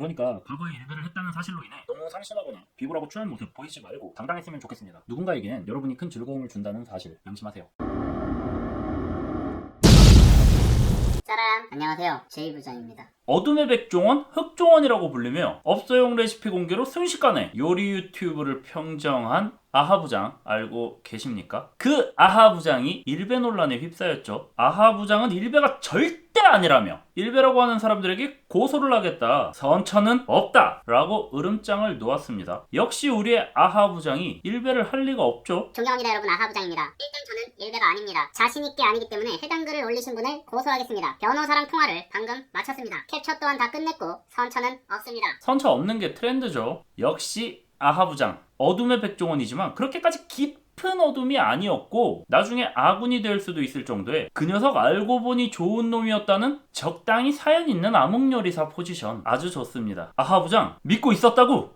그러니까 과거에 일배를 했다는 사실로 인해 너무 상심하거나 비굴하고 추한 모습 보이지 말고 당당했으면 좋겠습니다. 누군가에겐 여러분이 큰 즐거움을 준다는 사실 명심하세요. 짜란! 안녕하세요. 제이부장입니다. 어둠의 백종원, 흑종원이라고 불리며 업소용 레시피 공개로 순식간에 요리 유튜브를 평정한 아하부장 알고 계십니까? 그 아하부장이 일배 논란에 휩싸였죠. 아하부장은 일배가 절대 아니라며 일배라고 하는 사람들에게 고소를 하겠다, 선처는 없다 라고 으름장을 놓았습니다. 역시 우리의 아하부장이 일배를 할 리가 없죠. 존경합니다 여러분, 아하부장입니다. 일단 저는 일배가 아닙니다. 자신있게 아니기 때문에 해당 글을 올리신 분을 고소하겠습니다. 변호사랑 통화를 방금 마쳤습니다. 캡처 또한 다 끝냈고 선처는 없습니다. 선처 없는 게 트렌드죠. 역시 아하부장 어둠의 백종원이지만 그렇게까지 깊은 어둠이 아니었고 나중에 아군이 될 수도 있을 정도의 그 녀석 알고 보니 좋은 놈이었다는 적당히 사연 있는 암흑요리사 포지션 아주 좋습니다. 아하부장 믿고 있었다고!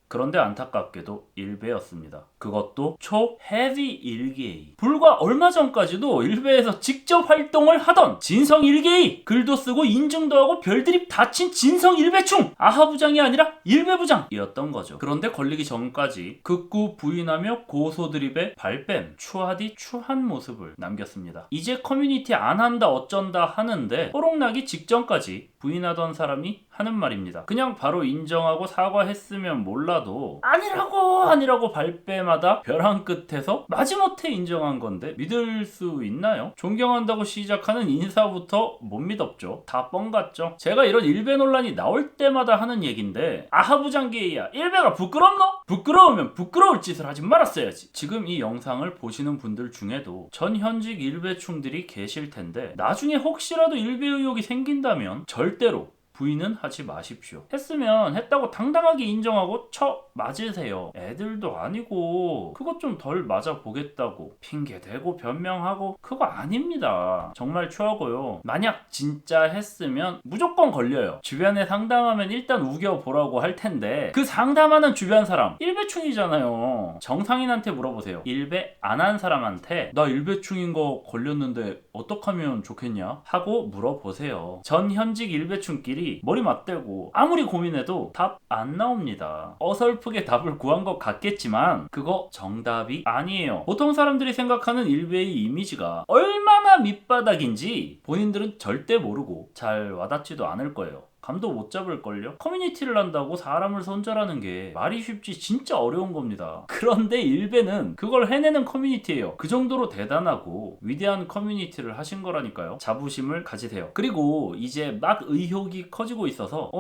그런데 안타깝게도 일배였습니다. 그것도 초 헤비 1게이. 불과 얼마 전까지도 일배에서 직접 활동을 하던 진성 1게이. 글도 쓰고 인증도 하고 별드립 다친 진성 일배충. 아하부장이 아니라 일배부장이었던 거죠. 그런데 걸리기 전까지 극구 부인하며 고소 드립에 발뺌, 추하디 추한 모습을 남겼습니다. 이제 커뮤니티 안 한다 어쩐다 하는데 호롱나기 직전까지 부인하던 사람이 하는 말입니다. 그냥 바로 인정하고 사과했으면 몰라도 아니라고 발뺌하다 벼랑 끝에서 마지못해 인정한 건데 믿을 수 있나요? 존경한다고 시작하는 인사부터 못 믿었죠. 다 뻥 같죠. 제가 이런 일배 논란이 나올 때마다 하는 얘긴데 아하부장계야 일배가 부끄럽노? 부끄러우면 부끄러울 짓을 하지 말았어야지. 지금 이 영상을 보시는 분들 중에도 전 현직 일배충들이 계실 텐데 나중에 혹시라도 일배 의혹이 생긴다면 절대로 부인은 하지 마십시오. 했으면 했다고 당당하게 인정하고 쳐 맞으세요. 애들도 아니고 그것 좀 덜 맞아 보겠다고 핑계대고 변명하고 그거 아닙니다. 정말 추하고요. 만약 진짜 했으면 무조건 걸려요. 주변에 상담하면 일단 우겨보라고 할 텐데 그 상담하는 주변 사람 일배충이잖아요. 정상인한테 물어보세요. 일배 안 한 사람한테 나 일배충인 거 걸렸는데 어떡하면 좋겠냐? 하고 물어보세요. 전 현직 일배충끼리 머리 맞대고 아무리 고민해도 답 안 나옵니다. 어설프게 답을 구한 것 같겠지만 그거 정답이 아니에요. 보통 사람들이 생각하는 일배의 이미지가 얼마나 밑바닥인지 본인들은 절대 모르고 잘 와닿지도 않을 거예요. 감도 못 잡을걸요? 커뮤니티를 한다고 사람을 손절하는 게 말이 쉽지 진짜 어려운 겁니다. 그런데 일배는 그걸 해내는 커뮤니티예요. 그 정도로 대단하고 위대한 커뮤니티를 하신 거라니까요. 자부심을 가지세요. 그리고 이제 막 의혹이 커지고 있어서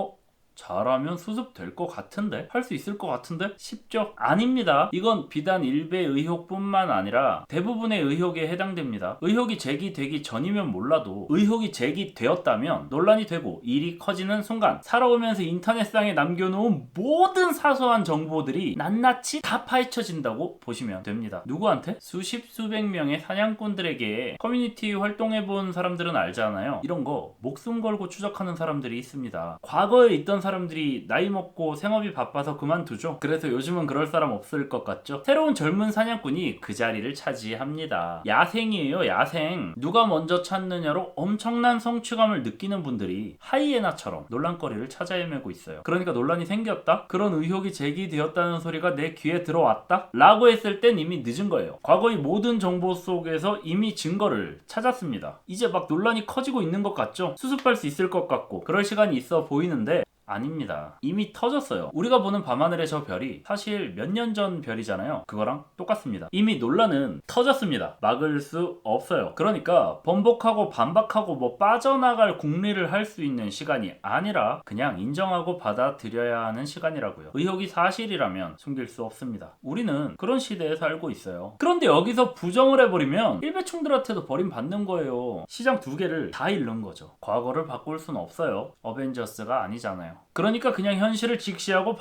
잘하면 수습될 것 같은데? 할 수 있을 것 같은데? 쉽죠? 아닙니다. 이건 비단 일배 의혹뿐만 아니라 대부분의 의혹에 해당됩니다. 의혹이 제기되기 전이면 몰라도 의혹이 제기되었다면 논란이 되고 일이 커지는 순간 살아오면서 인터넷상에 남겨놓은 모든 사소한 정보들이 낱낱이 다 파헤쳐진다고 보시면 됩니다. 누구한테? 수십 수백 명의 사냥꾼들에게 커뮤니티 활동해본 사람들은 알잖아요. 이런 거 목숨 걸고 추적하는 사람들이 있습니다. 과거에 있던 사람들이 나이 먹고 생업이 바빠서 그만두죠. 그래서 요즘은 그럴 사람 없을 것 같죠. 새로운 젊은 사냥꾼이 그 자리를 차지합니다. 야생이에요, 야생. 누가 먼저 찾느냐로 엄청난 성취감을 느끼는 분들이 하이에나처럼 논란거리를 찾아 헤매고 있어요. 그러니까 논란이 생겼다? 그런 의혹이 제기되었다는 소리가 내 귀에 들어왔다? 라고 했을 땐 이미 늦은 거예요. 과거의 모든 정보 속에서 이미 증거를 찾았습니다. 이제 막 논란이 커지고 있는 것 같죠? 수습할 수 있을 것 같고 그럴 시간이 있어 보이는데 아닙니다. 이미 터졌어요. 우리가 보는 밤하늘의 저 별이 사실 몇 년 전 별이잖아요. 그거랑 똑같습니다. 이미 논란은 터졌습니다. 막을 수 없어요. 그러니까 번복하고 반박하고 뭐 빠져나갈 궁리를 할 수 있는 시간이 아니라 그냥 인정하고 받아들여야 하는 시간이라고요. 의혹이 사실이라면 숨길 수 없습니다. 우리는 그런 시대에 살고 있어요. 그런데 여기서 부정을 해버리면 일배충들한테도 버림받는 거예요. 시장 두 개를 다 잃는 거죠. 과거를 바꿀 순 없어요. 어벤져스가 아니잖아요. 그러니까 그냥 현실을 직시하고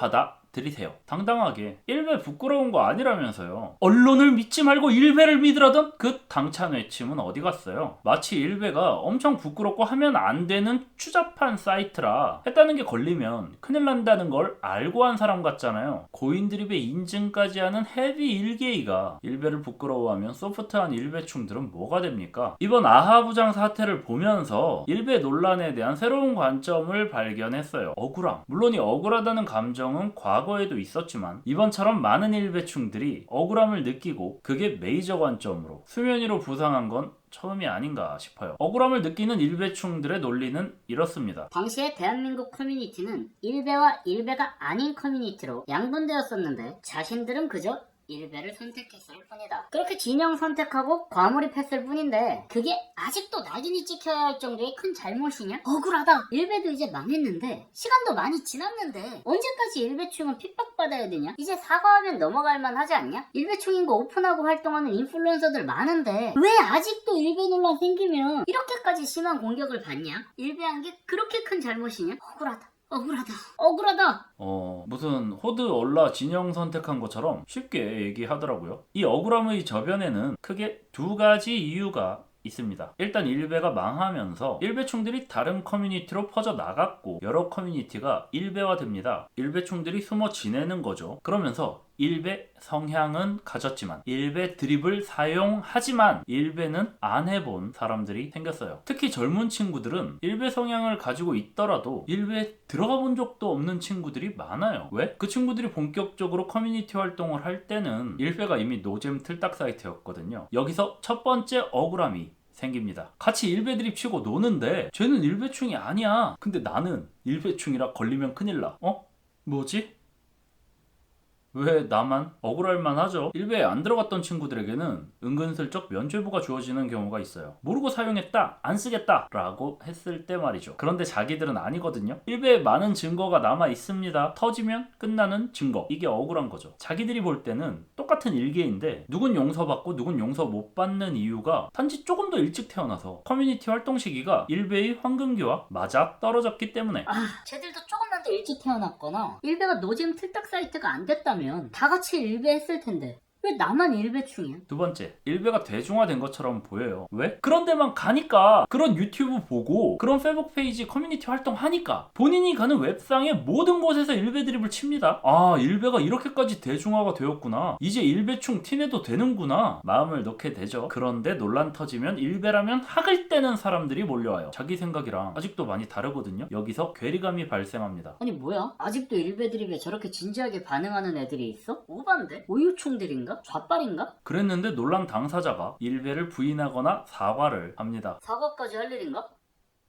들이세요. 당당하게. 일베 부끄러운 거 아니라면서요. 언론을 믿지 말고 일베를 믿으라던 그 당찬 외침은 어디 갔어요? 마치 일베가 엄청 부끄럽고 하면 안 되는 추잡한 사이트라 했다는 게 걸리면 큰일 난다는 걸 알고 한 사람 같잖아요. 고인 드립의 인증까지 하는 헤비 일개이가 일베를 부끄러워하면 소프트한 일베충들은 뭐가 됩니까? 이번 아하부장 사태를 보면서 일베 논란에 대한 새로운 관점을 발견했어요. 억울함. 물론 이 억울하다는 감정은 과거에도 있었지만 이번처럼 많은 일베충들이 억울함을 느끼고 그게 메이저 관점으로 수면 위로 부상한 건 처음이 아닌가 싶어요. 억울함을 느끼는 일베충들의 논리는 이렇습니다. 당시에 대한민국 커뮤니티는 일베와 일베가 아닌 커뮤니티로 양분되었었는데 자신들은 그저 일베를 선택했을 뿐이다. 그렇게 진영 선택하고 과몰입했을 뿐인데 그게 아직도 낙인이 찍혀야 할 정도의 큰 잘못이냐? 억울하다. 일베도 이제 망했는데 시간도 많이 지났는데 언제까지 일베충은 핍박받아야 되냐? 이제 사과하면 넘어갈 만하지 않냐? 일베충인 거 오픈하고 활동하는 인플루언서들 많은데 왜 아직도 일베 논란 생기면 이렇게까지 심한 공격을 받냐? 일베한 게 그렇게 큰 잘못이냐? 억울하다. 무슨 호드 얼라 진영 선택한 것처럼 쉽게 얘기하더라고요. 이 억울함의 저변에는 크게 두 가지 이유가 있습니다. 일단 일베가 망하면서 일베충들이 다른 커뮤니티로 퍼져 나갔고 여러 커뮤니티가 일베화됩니다. 일베충들이 숨어 지내는 거죠. 그러면서 일베 성향은 가졌지만 일베 드립을 사용하지만 일베는 안 해본 사람들이 생겼어요. 특히 젊은 친구들은 일베 성향을 가지고 있더라도 일베에 들어가 본 적도 없는 친구들이 많아요. 왜? 그 친구들이 본격적으로 커뮤니티 활동을 할 때는 일베가 이미 노잼 틀딱 사이트였거든요. 여기서 첫 번째 억울함이 생깁니다. 같이 일베 드립 치고 노는데 쟤는 일베충이 아니야. 근데 나는 일베충이라 걸리면 큰일 나. 뭐지? 왜 나만? 억울할만 하죠. 일베에 안 들어갔던 친구들에게는 은근슬쩍 면죄부가 주어지는 경우가 있어요. 모르고 사용했다, 안 쓰겠다 라고 했을 때 말이죠. 그런데 자기들은 아니거든요. 일베에 많은 증거가 남아 있습니다. 터지면 끝나는 증거. 이게 억울한 거죠. 자기들이 볼 때는 똑같은 일개인데 누군 용서받고 누군 용서 못 받는 이유가 단지 조금 더 일찍 태어나서 커뮤니티 활동 시기가 일베의 황금기와 맞아 떨어졌기 때문에. 쟤들도 조금만 더 일찍 태어났거나 일베가 노잼 틀딱 사이트가 안 됐다면 다 같이 일베 했을 텐데 왜 나만 일베충이야? 두 번째, 일베가 대중화된 것처럼 보여요. 왜? 그런 데만 가니까, 그런 유튜브 보고, 그런 페이북 페이지 커뮤니티 활동하니까 본인이 가는 웹상의 모든 곳에서 일베 드립을 칩니다. 아, 일베가 이렇게까지 대중화가 되었구나. 이제 일베충 티내도 되는구나. 마음을 놓게 되죠. 그런데 논란 터지면 일베라면 학을 떼는 사람들이 몰려와요. 자기 생각이랑 아직도 많이 다르거든요. 여기서 괴리감이 발생합니다. 아니 뭐야? 아직도 일베 드립에 저렇게 진지하게 반응하는 애들이 있어? 오반데? 오유충들인가? 좌빨인가? 그랬는데 논란 당사자가 일베를 부인하거나 사과를 합니다. 사과까지 할 일인가?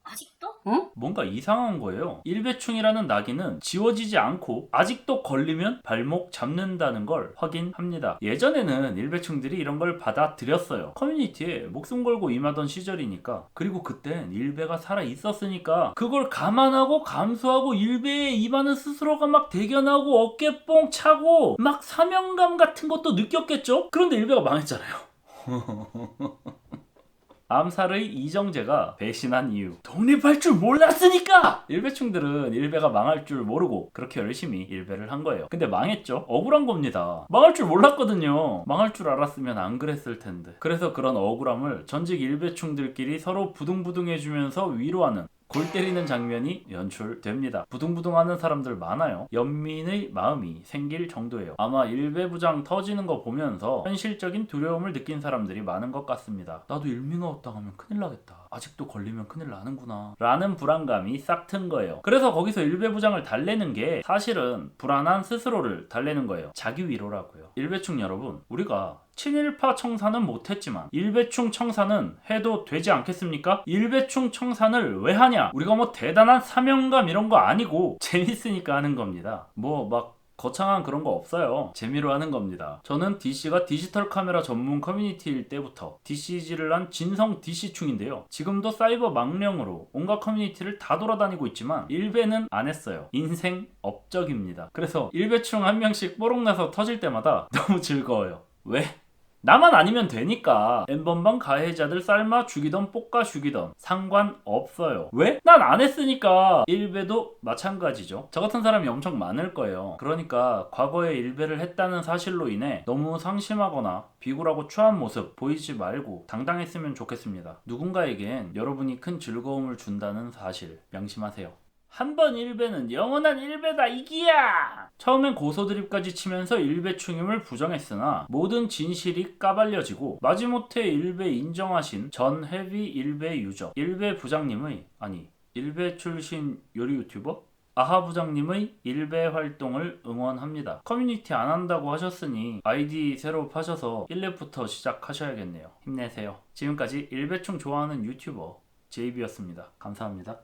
아직도? 뭔가 이상한 거예요. 일베충이라는 낙인은 지워지지 않고 아직도 걸리면 발목 잡는다는 걸 확인합니다. 예전에는 일베충들이 이런 걸 받아들였어요. 커뮤니티에 목숨 걸고 임하던 시절이니까. 그리고 그땐 일베가 살아 있었으니까 그걸 감안하고 감수하고 일베에 임하는 스스로가 막 대견하고 어깨 뽕 차고 막 사명감 같은 것도 느꼈겠죠? 그런데 일베가 망했잖아요. 암살의 이정재가 배신한 이유. 독립할 줄 몰랐으니까! 일베충들은 일베가 망할 줄 모르고 그렇게 열심히 일베를 한 거예요. 근데 망했죠? 억울한 겁니다. 망할 줄 몰랐거든요. 망할 줄 알았으면 안 그랬을 텐데. 그래서 그런 억울함을 전직 일베충들끼리 서로 부둥부둥해주면서 위로하는 골 때리는 장면이 연출됩니다. 부둥부둥하는 사람들 많아요. 연민의 마음이 생길 정도예요. 아마 일베부장 터지는 거 보면서 현실적인 두려움을 느낀 사람들이 많은 것 같습니다. 나도 일밍아웃 당하면 큰일 나겠다. 아직도 걸리면 큰일 나는구나 라는 불안감이 싹 튼 거예요. 그래서 거기서 일베부장을 달래는 게 사실은 불안한 스스로를 달래는 거예요. 자기 위로라고요. 일베충 여러분, 우리가 친일파 청산은 못했지만 일베충 청산은 해도 되지 않겠습니까? 일베충 청산을 왜 하냐? 우리가 뭐 대단한 사명감 이런 거 아니고 재밌으니까 하는 겁니다. 뭐 막 거창한 그런 거 없어요. 재미로 하는 겁니다. 저는 DC가 디지털 카메라 전문 커뮤니티일 때부터 DCG를 한 진성 DC충인데요. 지금도 사이버 망령으로 온갖 커뮤니티를 다 돌아다니고 있지만 일베는 안 했어요. 인생 업적입니다. 그래서 일베충 한 명씩 뽀록나서 터질 때마다 너무 즐거워요. 왜? 나만 아니면 되니까 N번방 가해자들 삶아 죽이던 볶아 죽이던 상관없어요. 왜? 난 안 했으니까. 일배도 마찬가지죠. 저 같은 사람이 엄청 많을 거예요. 그러니까 과거에 일배를 했다는 사실로 인해 너무 상심하거나 비굴하고 추한 모습 보이지 말고 당당했으면 좋겠습니다. 누군가에겐 여러분이 큰 즐거움을 준다는 사실 명심하세요. 한 번 일배는 영원한 일배다 이기야! 처음엔 고소드립까지 치면서 일배충임을 부정했으나 모든 진실이 까발려지고 마지못해 일배 인정하신 전 헤비 일배 유저 일배 부장님의 일배 출신 요리 유튜버? 아하 부장님의 일배 활동을 응원합니다. 커뮤니티 안 한다고 하셨으니 아이디 새로 파셔서 1렙부터 시작하셔야겠네요. 힘내세요. 지금까지 일배충 좋아하는 유튜버 제이비였습니다. 감사합니다.